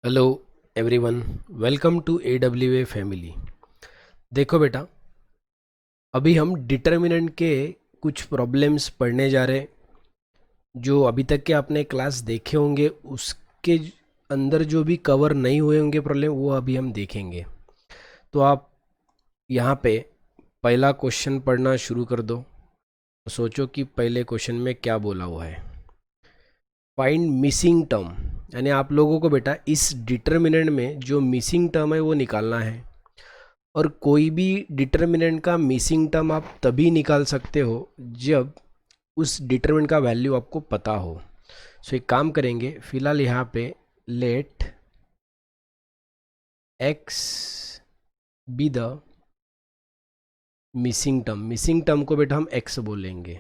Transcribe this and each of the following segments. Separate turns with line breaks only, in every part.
Hello everyone, welcome to AWA family. देखो बेटा, अभी हम डिटर्मिनेंट के कुछ प्रॉब्लम्स पढ़ने जा रहे हैं। जो अभी तक के आपने क्लास देखे होंगे उसके अंदर जो भी कवर नहीं हुए होंगे प्रॉब्लम, वो अभी हम देखेंगे। तो आप यहाँ पे पहला क्वेश्चन पढ़ना शुरू कर दो। सोचो कि पहले क्वेश्चन में क्या बोला हुआ है। फाइंड मिसिंग टर्म, यानी आप लोगों को बेटा इस डिटर्मिनेंट में जो मिसिंग टर्म है वो निकालना है। और कोई भी डिटर्मिनेंट का मिसिंग टर्म आप तभी निकाल सकते हो जब उस डिटर्मिनेंट का वैल्यू आपको पता हो। सो एक काम करेंगे, फिलहाल यहाँ पे let x be the missing term को बेटा हम एक्स बोलेंगे।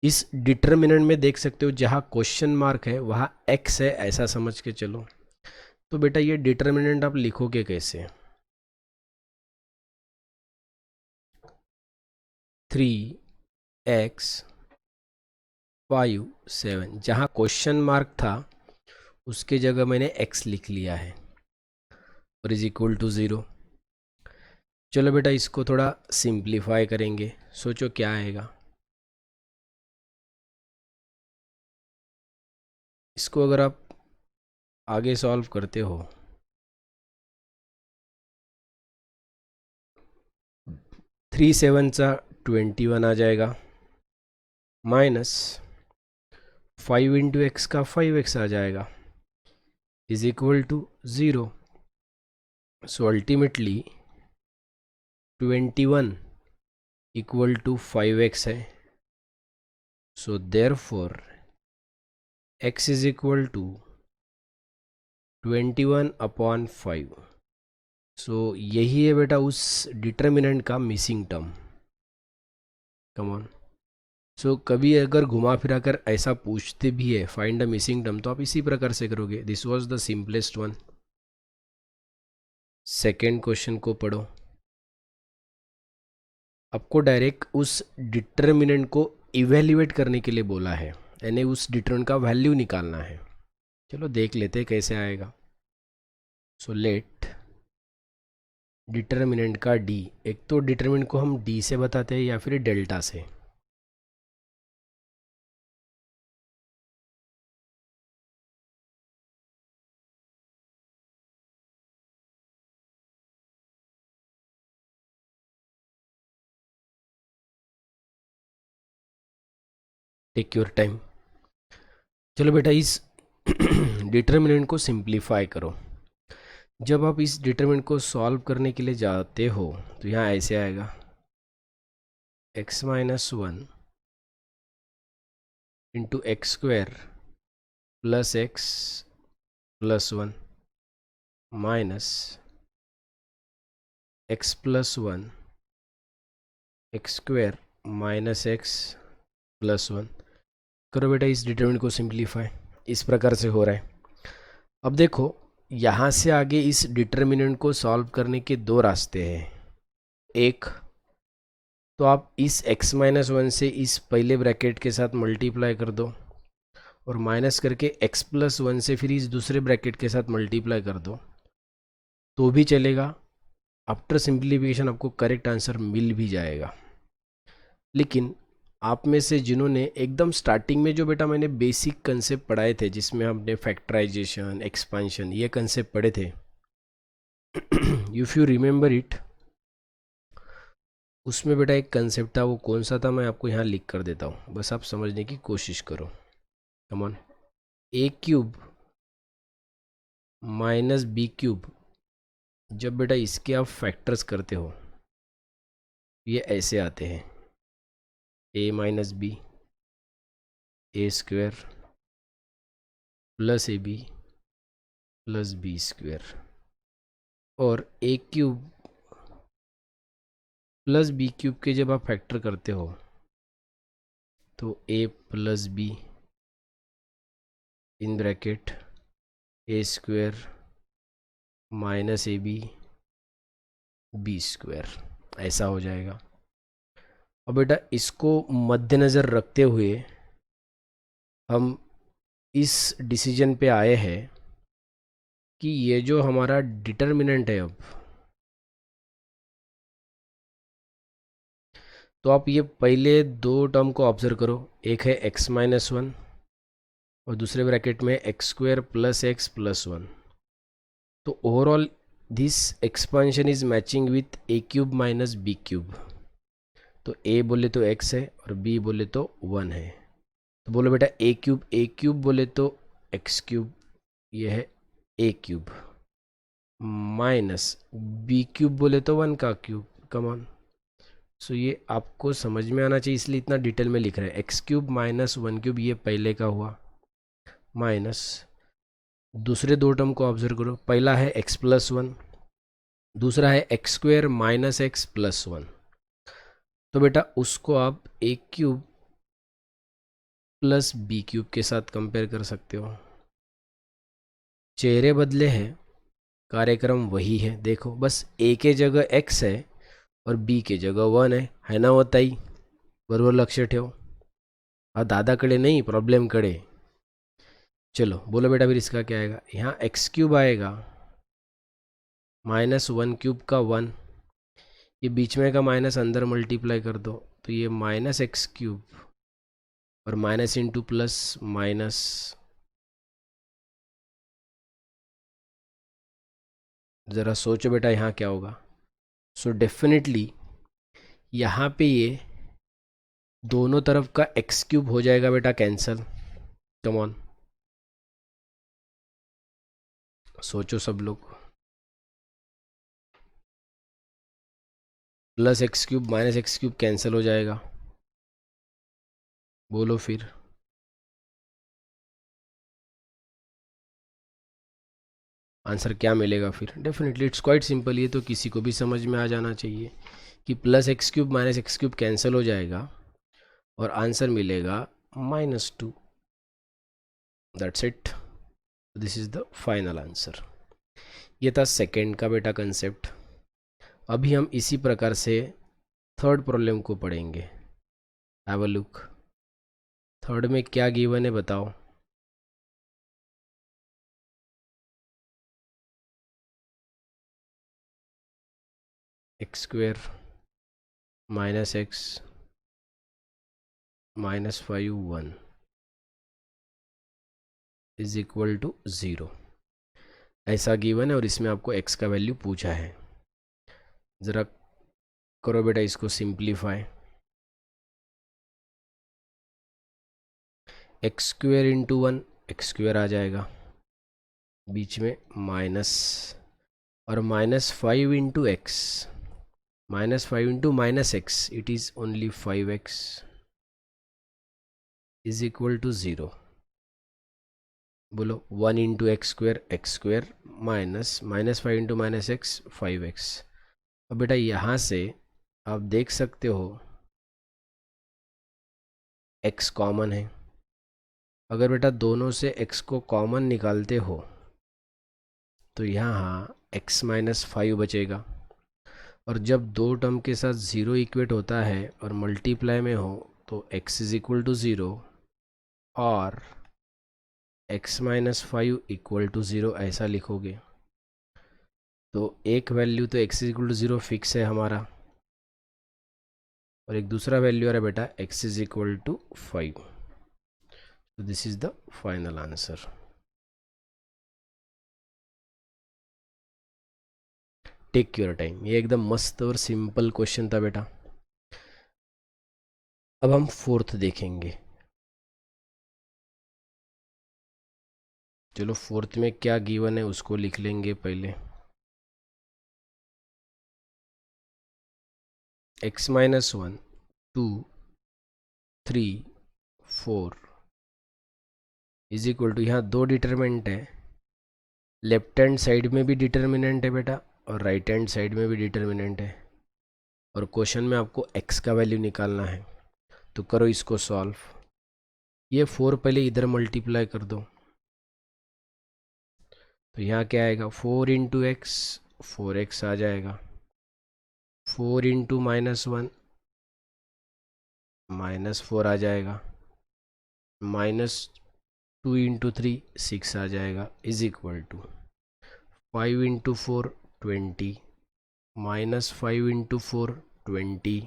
इस डिटर्मिनेंट में देख सकते हो जहाँ क्वेश्चन मार्क है वहाँ एक्स है, ऐसा समझ के चलो। तो बेटा ये डिटर्मिनेंट आप लिखोगे कैसे? 3x 5 7, जहाँ क्वेश्चन मार्क था उसके जगह मैंने x लिख लिया है और इज इक्वल टू 0। चलो बेटा इसको थोड़ा सिंप्लीफाई करेंगे। सोचो क्या आएगा। इसको अगर आप आगे सॉल्व करते हो, 3 7 सा 21 आ जाएगा, माइनस 5 इंटू एक्स का 5x आ जाएगा, is equal to 0। So ultimately 21 equal to 5x है। So therefore x is equal to 21/5। So यही है बेटा उस डिटर्मिनेंट का missing term. Come on. So कभी अगर घुमा फिरा कर ऐसा पूछते भी है फाइंड द मिसिंग टर्म, तो आप इसी प्रकार से करोगे। This was the simplest one. Second question को पढ़ो। आपको डायरेक्ट उस डिटर्मिनेंट को इवेल्युएट करने के लिए बोला है, यानी उस डिटर्मिनेंट का वैल्यू निकालना है। चलो देख लेते हैं कैसे आएगा। सो लेट डिटर्मिनेंट का डी, एक तो डिटर्मिनेंट को हम डी से बताते हैं या फिर डेल्टा से। Take your time. चलो बेटा इस डिटर्मिनेंट को सिंप्लीफाई करो। जब आप इस डिटर्मिनेंट को सॉल्व करने के लिए जाते हो तो यहाँ ऐसे आएगा, x-1 into x square plus x plus 1 minus x plus 1 x square minus x plus 1। करो बेटा इस डिटर्मिनेंट को सिंप्लीफाई। इस प्रकार से हो रहा है। अब देखो यहाँ से आगे इस डिटर्मिनेंट को सॉल्व करने के दो रास्ते हैं। एक तो आप इस x-1 से इस पहले ब्रैकेट के साथ मल्टीप्लाई कर दो और माइनस करके x+1 से फिर इस दूसरे ब्रैकेट के साथ मल्टीप्लाई कर दो तो भी चलेगा। आफ्टर सिंप्लीफिकेशन आपको करेक्ट आंसर मिल भी जाएगा। लेकिन आप में से जिन्होंने एकदम स्टार्टिंग में जो बेटा मैंने बेसिक कंसेप्ट पढ़ाए थे, जिसमें हमने फैक्टराइजेशन एक्सपांशन ये कंसेप्ट पढ़े थे, इफ़ यू रिमेंबर इट, उसमें बेटा एक कंसेप्ट था। वो कौन सा था मैं आपको यहाँ लिख कर देता हूँ, बस आप समझने की कोशिश करो। Come on. a³ minus b³, जब बेटा इसके आप फैक्टर्स करते हो ये ऐसे आते हैं, a minus b a square plus ab plus b square, और a³ प्लस b³ के जब आप फैक्टर करते हो तो a plus b in bracket a square minus ab b square, ऐसा हो जाएगा। अब बेटा इसको मद्देनज़र रखते हुए हम इस डिसीजन पे आए हैं कि ये जो हमारा डिटर्मिनेंट है अब, तो आप ये पहले दो टर्म को ऑब्जर्व करो। एक है x-1 और दूसरे ब्रैकेट में x² + x + 1। तो overall this expansion is matching with a³ - b³। तो a बोले तो x है और b बोले तो 1 है। तो बोलो बेटा a³ बोले तो x³, ये है a³ माइनस b³ बोले तो 1 का क्यूब। Come on. सो ये आपको समझ में आना चाहिए, इसलिए इतना डिटेल में लिख रहे हैं। x³ - 1³ ये पहले का हुआ, माइनस दूसरे दो टर्म को ऑब्जर्व करो। पहला है x + 1, दूसरा है x² - x + 1। तो बेटा उसको आप a³ + b³ के साथ कंपेयर कर सकते हो। चेहरे बदले हैं, कार्यक्रम वही है। देखो बस a के जगह x है और b के जगह 1 है ना होताई? बरोबर लक्ष ठेव। हाँ, दादाकडे नहीं, प्रॉब्लेमकडे। चलो बोलो बेटा फिर इसका क्या आएगा। यहाँ x³ आएगा -1³ का 1, ये बीच में का माइनस अंदर मल्टीप्लाई कर दो तो ये -x³ और माइनस इंटू प्लस माइनस, ज़रा सोचो बेटा यहाँ क्या होगा। सो डेफिनेटली यहाँ पे ये दोनों तरफ का x³ हो जाएगा बेटा कैंसल। कम ऑन, सोचो सब लोग। +x³ - x³ कैंसिल हो जाएगा। बोलो फिर। आंसर क्या मिलेगा फिर? डेफिनेटली इट्स क्वाइट सिंपल, ये तो किसी को भी समझ में आ जाना चाहिए कि +x³ - x³ कैंसिल हो जाएगा और आंसर मिलेगा -2। That's it, this is the final answer. ये था सेकेंड का बेटा कंसेप्ट। अभी हम इसी प्रकार से थर्ड प्रॉब्लम को पढ़ेंगे। Have a look. थर्ड में क्या गिवन है बताओ। x² - x -5 1 is equal to 0, ऐसा गिवन है और इसमें आपको x का वैल्यू पूछा है। ज़रा करो बेटा इसको सिंप्लीफाई। x² × 1 x² आ जाएगा, बीच में माइनस, और -5 × x, -5 × -x, it is only 5x is equal to 0। बोलो 1 × x² माइनस -5 × -x 5x। अब बेटा यहाँ से आप देख सकते हो x कॉमन है। अगर बेटा दोनों से x को कॉमन निकालते हो तो यहाँ x - 5 बचेगा, और जब दो टर्म के साथ 0 इक्वेट होता है और मल्टीप्लाई में हो तो x इज इक्वल टू 0 और x - 5 इक्वल टू 0 ऐसा लिखोगे। तो एक वैल्यू तो x is equal to 0 fix है हमारा, और एक दूसरा वैल्यू आ रहा है बेटा x इज इक्वल टू 5। तो this is the final answer. Take your time, ये एकदम मस्त और सिंपल क्वेश्चन था बेटा। अब हम फोर्थ देखेंगे। चलो फोर्थ में क्या गिवन है उसको लिख लेंगे पहले। x - 1 2 3 4 इज इक्वल टू, यहाँ दो डिटरमिनेंट है। लेफ्ट हैंड साइड में भी डिटर्मिनेंट है बेटा और राइट हैंड साइड में भी डिटर्मिनेंट है, और क्वेश्चन में आपको x का वैल्यू निकालना है। तो करो इसको सॉल्व। ये 4 पहले इधर मल्टीप्लाई कर दो, तो यहाँ क्या आएगा 4 × x 4x आ जाएगा, 4 × -1 -4 आ जाएगा, -2 इंटू 3 6 आ जाएगा, is equal to 5 into 4 20, -5 into 4 20।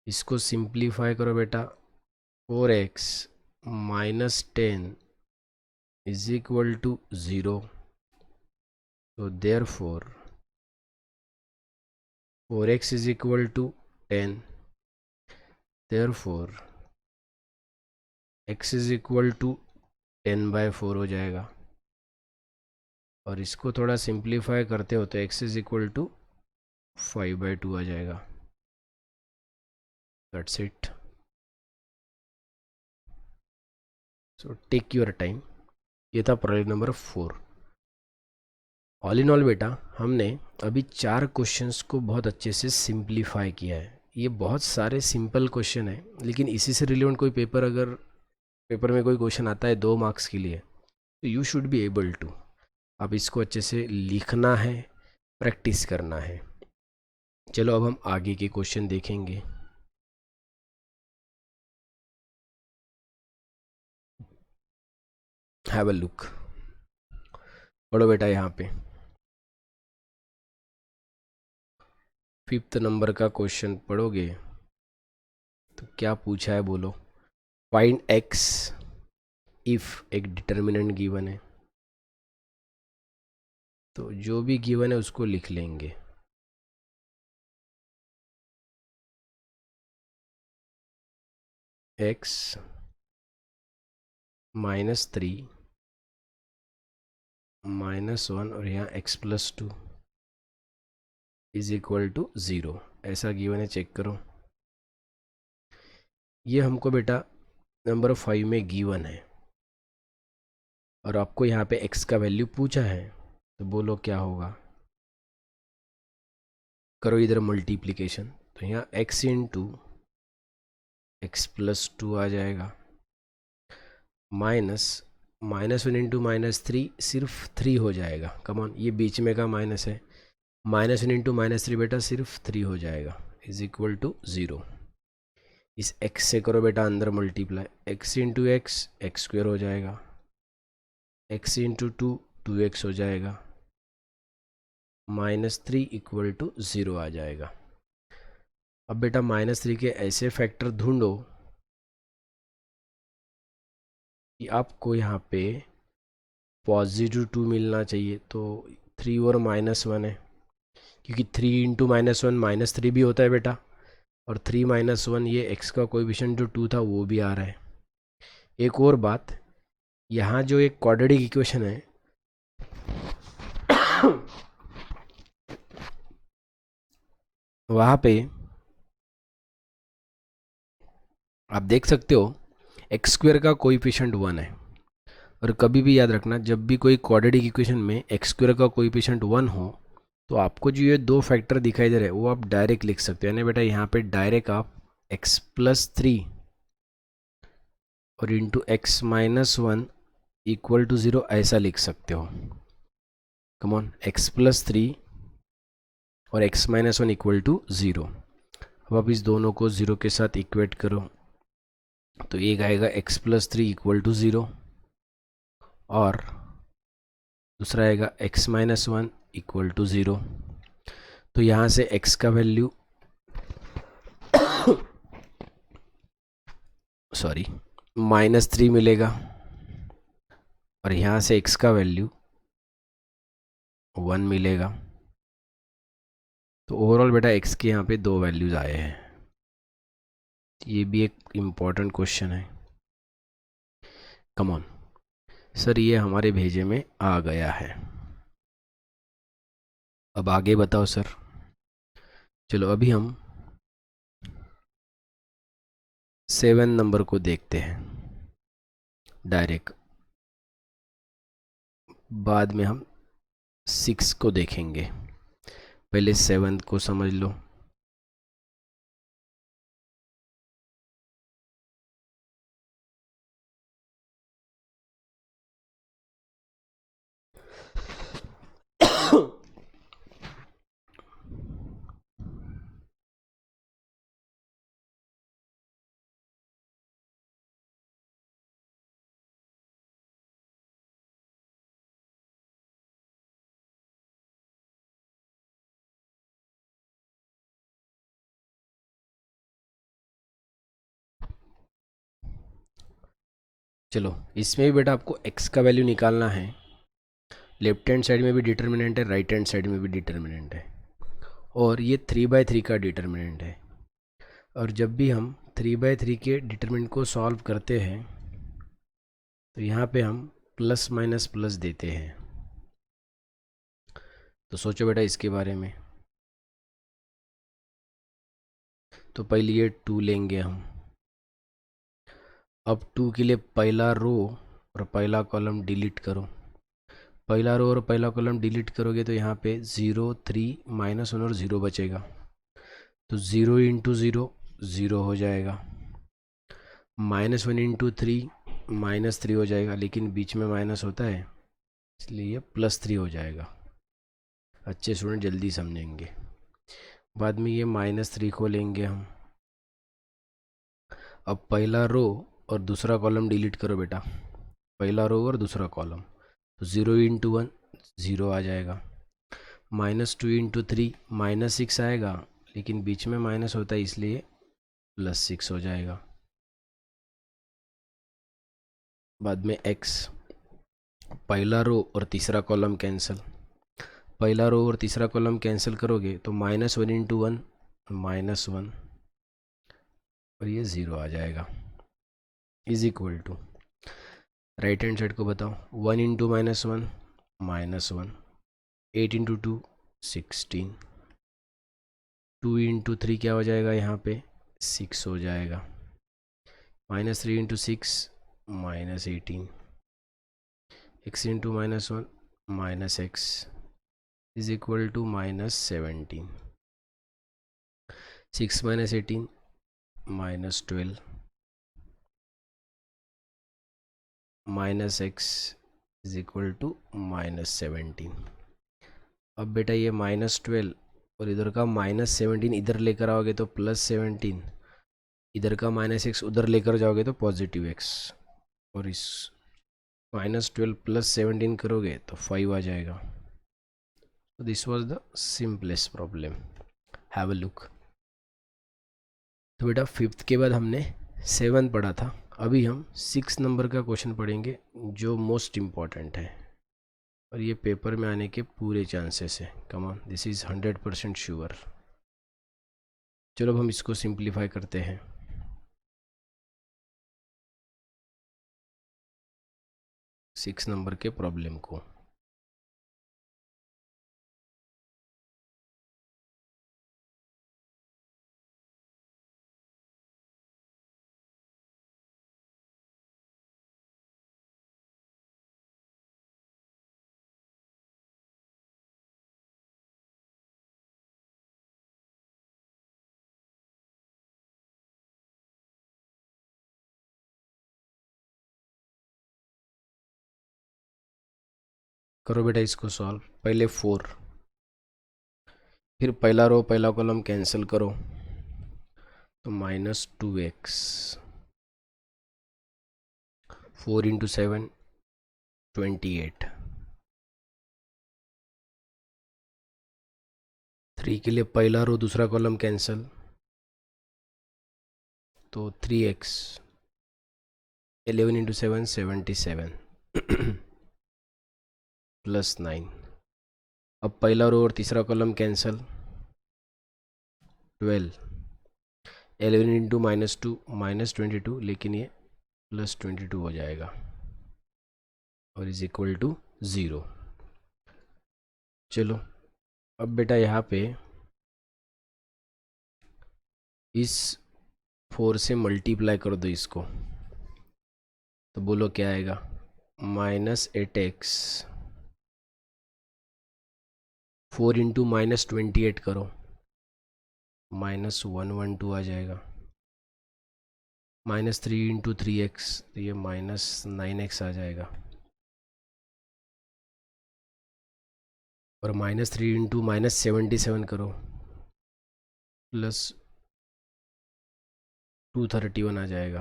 इसको सिंप्लीफाई करो बेटा, 4x -10 इज इक्वल टू 0। तो therefore 4x is equal to 10, therefore x is equal to 10/4 हो जाएगा। और इसको थोड़ा सिंप्लीफाई करते हो तो x इज इक्वल टू 5/2 आ जाएगा। That's it. So take your time. ये था problem number 4। All in all बेटा, हमने अभी 4 क्वेश्चंस को बहुत अच्छे से सिंप्लीफाई किया है। ये बहुत सारे सिंपल क्वेश्चन है, लेकिन इसी से रिलेवेंट कोई पेपर में कोई क्वेश्चन आता है 2 मार्क्स के लिए, तो you should be able to, अब इसको अच्छे से लिखना है, प्रैक्टिस करना है। चलो अब हम आगे के क्वेश्चन देखेंगे। Have a look. पढ़ो बेटा, यहाँ पे 5th नंबर का क्वेश्चन पढ़ोगे तो क्या पूछा है बोलो। फाइंड x इफ एक डिटर्मिनेंट गिवन है, तो जो भी गिवन है उसको लिख लेंगे। x -3 -1 और यहाँ x+2 इज इक्वल टू 0, ऐसा गिवन है, चेक करो। ये हमको बेटा नंबर 5 में गिवन है और आपको यहाँ पे x का वैल्यू पूछा है, तो बोलो क्या होगा। करो इधर मल्टीप्लिकेशन, तो यहाँ x इंटू x+2 आ जाएगा, -1 इंटू -3 सिर्फ 3 हो जाएगा। कमॉन, ये बीच में का माइनस है, -1 इंटू -3 बेटा सिर्फ 3 हो जाएगा, इज इक्वल टू 0। इस x से करो बेटा अंदर multiply, x into x square हो जाएगा, x इंटू 2x हो जाएगा, -3 इक्वल टू 0 आ जाएगा। अब बेटा -3 के ऐसे फैक्टर ढूंढो कि आपको यहाँ पे +2 मिलना चाहिए। तो 3 और -1 है, क्योंकि 3 इंटू -1 -3 भी होता है बेटा, और 3 -1 ये x का कोएफिशिएंट जो 2 था वो भी आ रहा है। एक और बात, यहाँ जो एक क्वाड्रेटिक इक्वेशन है वहाँ पे आप देख सकते हो x² का कोएफिशिएंट 1 है। और कभी भी याद रखना, जब भी कोई क्वाड्रेटिक इक्वेशन में x² का कोएफिशिएंट 1 हो, तो आपको जो ये 2 फैक्टर दिखाई दे रहे हैं वो आप डायरेक्ट लिख सकते हो। यानी बेटा यहाँ पे डायरेक्ट आप x+3 और इंटू x-1 इक्वल टू 0 ऐसा लिख सकते हो। कमॉन, x+3 और x-1 इक्वल टू 0। अब आप इस दोनों को 0 के साथ इक्वेट करो, तो एक आएगा x+3 इक्वल टू 0 और दूसरा आएगा x-1 इक्वल टू 0। तो यहाँ से x का वैल्यू -3 मिलेगा और यहाँ से x का वैल्यू 1 मिलेगा। तो ओवरऑल बेटा x के यहाँ पे 2 वैल्यूज आए हैं। ये भी एक इम्पॉर्टेंट क्वेश्चन है। कम ऑन सर, ये हमारे भेजे में आ गया है। अब आगे बताओ सर। चलो अभी हम 7 नंबर को देखते हैं डायरेक्ट, बाद में हम 6 को देखेंगे। पहले 7 को समझ लो। चलो इसमें भी बेटा आपको x का वैल्यू निकालना है। लेफ्ट हैंड साइड में भी डिटर्मिनेंट है, राइट हैंड साइड में भी डिटर्मिनेंट है, और ये 3/3 का डिटर्मिनेंट है। और जब भी हम 3/3 के डिटर्मिनेंट को सॉल्व करते हैं तो यहाँ पे हम प्लस माइनस प्लस देते हैं। तो सोचो बेटा इसके बारे में। तो पहले ये 2 लेंगे हम। अब 2 के लिए पहला रो और पहला कॉलम डिलीट करो। पहला रो और पहला कॉलम डिलीट करोगे तो यहाँ पे 0 3 -1 और 0 बचेगा। तो 0 इंटू 0 0 हो जाएगा। -1 इंटू 3 -3 हो जाएगा, लेकिन बीच में माइनस होता है इसलिए ये +3 हो जाएगा। अच्छे स्टूडेंट जल्दी समझेंगे। बाद में ये -3 को लेंगे हम। अब पहला रो और दूसरा कॉलम डिलीट करो बेटा। पहला रो और दूसरा कॉलम, तो 0 इंटू 1 0 आ जाएगा। -2 इंटू 3 -6 आएगा, लेकिन बीच में माइनस होता है इसलिए +6 हो जाएगा। बाद में x, पहला रो और तीसरा कॉलम कैंसिल। पहला रो और तीसरा कॉलम कैंसिल करोगे तो -1 इंटू 1 -1 और ये 0 आ जाएगा। Is equal to, right hand side को बताओ, 1 इंटू -1 -1, 8 इंटू 2 16, 2 इंटू 3 क्या हो जाएगा यहाँ पे 6 हो जाएगा। -3 into 6 -18, x into -1 -x is equal to -17, 6 -18 -12 -x is equal to -17। अब बेटा ये -12 और इधर का -17 इधर लेकर आओगे तो +17, इधर का -x उधर लेकर जाओगे तो +x, और इस -12 + 17 करोगे तो 5 आ जाएगा। So this was the simplest problem. Have a look. तो बेटा 5th के बाद हमने 7 पढ़ा था। अभी हम 6 नंबर का क्वेश्चन पढ़ेंगे जो मोस्ट इम्पॉर्टेंट है और ये पेपर में आने के पूरे चांसेस है। Come on, this is 100% sure. चलो अब हम इसको सिंप्लीफाई करते हैं। सिक्स नंबर के प्रॉब्लम को। करो बेटा इसको सॉल्व। पहले 4, फिर पहला रो पहला कॉलम कैंसिल करो तो -2x, 4 इंटू 7 28, 3 के लिए पहला रो दूसरा कॉलम कैंसिल तो 3x, 11 इंटू 7 77 +9। अब पहला रो और तीसरा कॉलम कैंसिल, 12, 11 इंटू -2 -22, लेकिन ये +22 हो जाएगा और इज इक्वल टू 0। चलो अब बेटा यहाँ पे इस 4 से मल्टीप्लाई कर दो इसको, तो बोलो क्या आएगा, -8x, 4 इंटू -28 करो, -112 आ जाएगा। -3 इंटू 3x, तो ये -9x आ जाएगा। और -3 इंटू -77 करो, +231 आ जाएगा।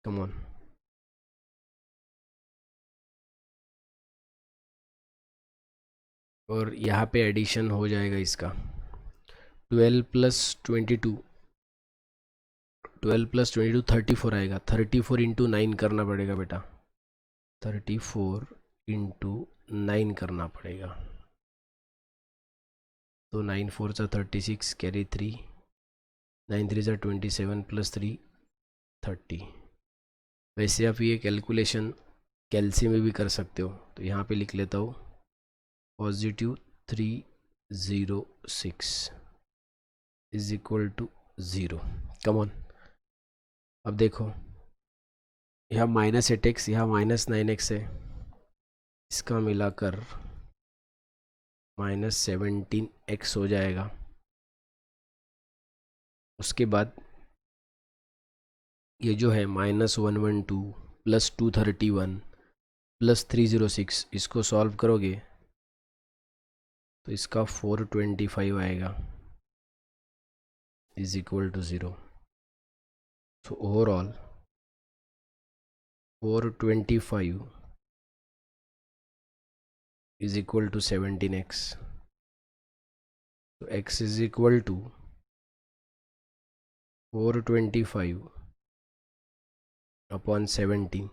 कम ऑन, और यहाँ पे एडिशन हो जाएगा इसका, 12 + 22, 12 + 22 34 आएगा। 34 × 9 करना पड़ेगा बेटा, 34 × 9 करना पड़ेगा। तो 9 4 सा 36, कैरी 3, 9 3 सा 27 + 3 30। वैसे आप ये कैलकुलेशन कैलसी में भी कर सकते हो, तो यहाँ पे लिख लेता हूँ +306 = 0। कम ऑन, अब देखो यहाँ -8x, यहाँ -9x है, इसका मिलाकर -17x हो जाएगा। उसके बाद ये जो है -112 + 231 + 306, इसको सॉल्व करोगे तो इसका 425 आएगा = 0। तो ओवरऑल 425 = 17x। तो x = 425 / 17।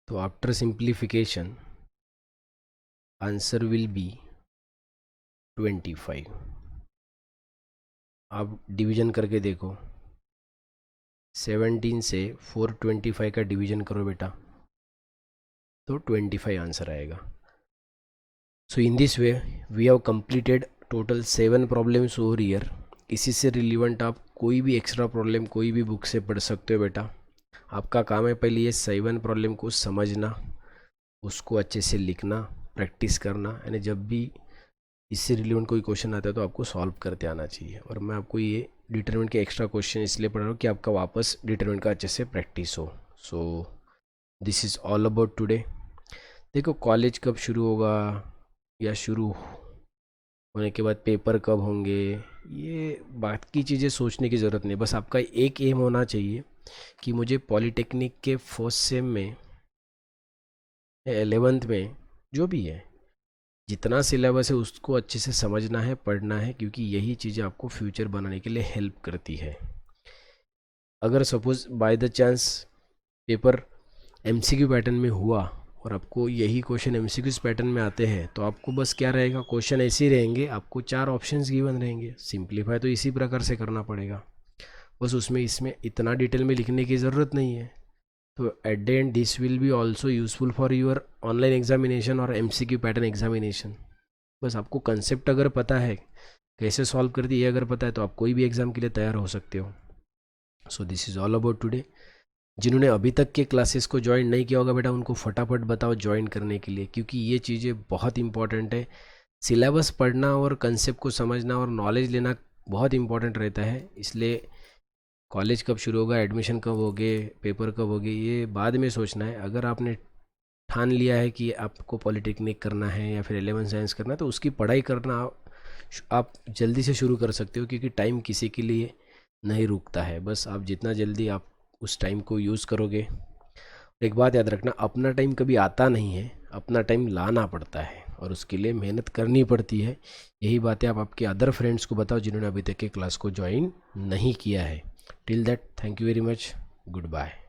तो after simplification answer will be 25। आप डिवीजन करके देखो, 17 से 425 का डिवीजन करो बेटा, तो 25 आंसर आएगा। So in this way we have completed total 7 problems over here. इसी से रिलीवेंट आप कोई भी एक्स्ट्रा प्रॉब्लम कोई भी बुक से पढ़ सकते हो बेटा। आपका काम है पहले ये 7 प्रॉब्लम को समझना, उसको अच्छे से लिखना, प्रैक्टिस करना, यानी जब भी इससे रिलेवेंट कोई क्वेश्चन आता है तो आपको सॉल्व करते आना चाहिए। और मैं आपको ये डिटरमिनेंट के एक्स्ट्रा क्वेश्चन इसलिए पढ़ा रहा हूँ कि आपका वापस डिटरमिनेंट का अच्छे से प्रैक्टिस हो। So this is all about today. देखो कॉलेज कब शुरू होगा या शुरू होने के बाद पेपर कब होंगे, ये बात की चीज़ें सोचने की ज़रूरत नहीं। बस आपका एक एम होना चाहिए कि मुझे पॉलीटेक्निक के फर्स्ट सेम में 11th में जो भी है जितना सिलेबस है उसको अच्छे से समझना है, पढ़ना है, क्योंकि यही चीज़ें आपको फ्यूचर बनाने के लिए हेल्प करती है। अगर suppose by the chance paper MCQ pattern में हुआ और आपको यही क्वेश्चन एमसीक्यूज पैटर्न में आते हैं, तो आपको बस क्या रहेगा, क्वेश्चन ऐसे ही रहेंगे, आपको 4 ऑप्शंस गिवन रहेंगे। सिंप्लीफाई तो इसी प्रकार से करना पड़ेगा, बस उसमें इसमें इतना डिटेल में लिखने की ज़रूरत नहीं है। तो at the end this will be also useful for your online examination और एमसीक्यू पैटर्न एग्जामिनेशन। बस आपको कंसेप्ट अगर पता है, कैसे सॉल्व करती है अगर पता है, तो आप कोई भी एग्ज़ाम के लिए तैयार हो सकते हो। So this is all about today. जिन्होंने अभी तक के क्लासेस को ज्वाइन नहीं किया होगा बेटा, उनको फटाफट बताओ ज्वाइन करने के लिए, क्योंकि ये चीज़ें बहुत इंपॉर्टेंट है। सिलेबस पढ़ना और कंसेप्ट को समझना और नॉलेज लेना बहुत इंपॉर्टेंट रहता है। इसलिए कॉलेज कब शुरू होगा, एडमिशन कब होगे, पेपर कब होगे, ये बाद में सोचना है। अगर आपने ठान लिया है कि आपको पॉलिटेक्निक करना है या फिर 11 साइंस करना है, तो उसकी पढ़ाई करना आप जल्दी से शुरू कर सकते हो, क्योंकि टाइम किसी के लिए नहीं रुकता है। बस आप जितना जल्दी आप उस टाइम को यूज़ करोगे। एक बात याद रखना, अपना टाइम कभी आता नहीं है, अपना टाइम लाना पड़ता है और उसके लिए मेहनत करनी पड़ती है। यही बातें आप आपके अदर फ्रेंड्स को बताओ जिन्होंने अभी तक के क्लास को ज्वाइन नहीं किया है। Till that, thank you very much, good bye.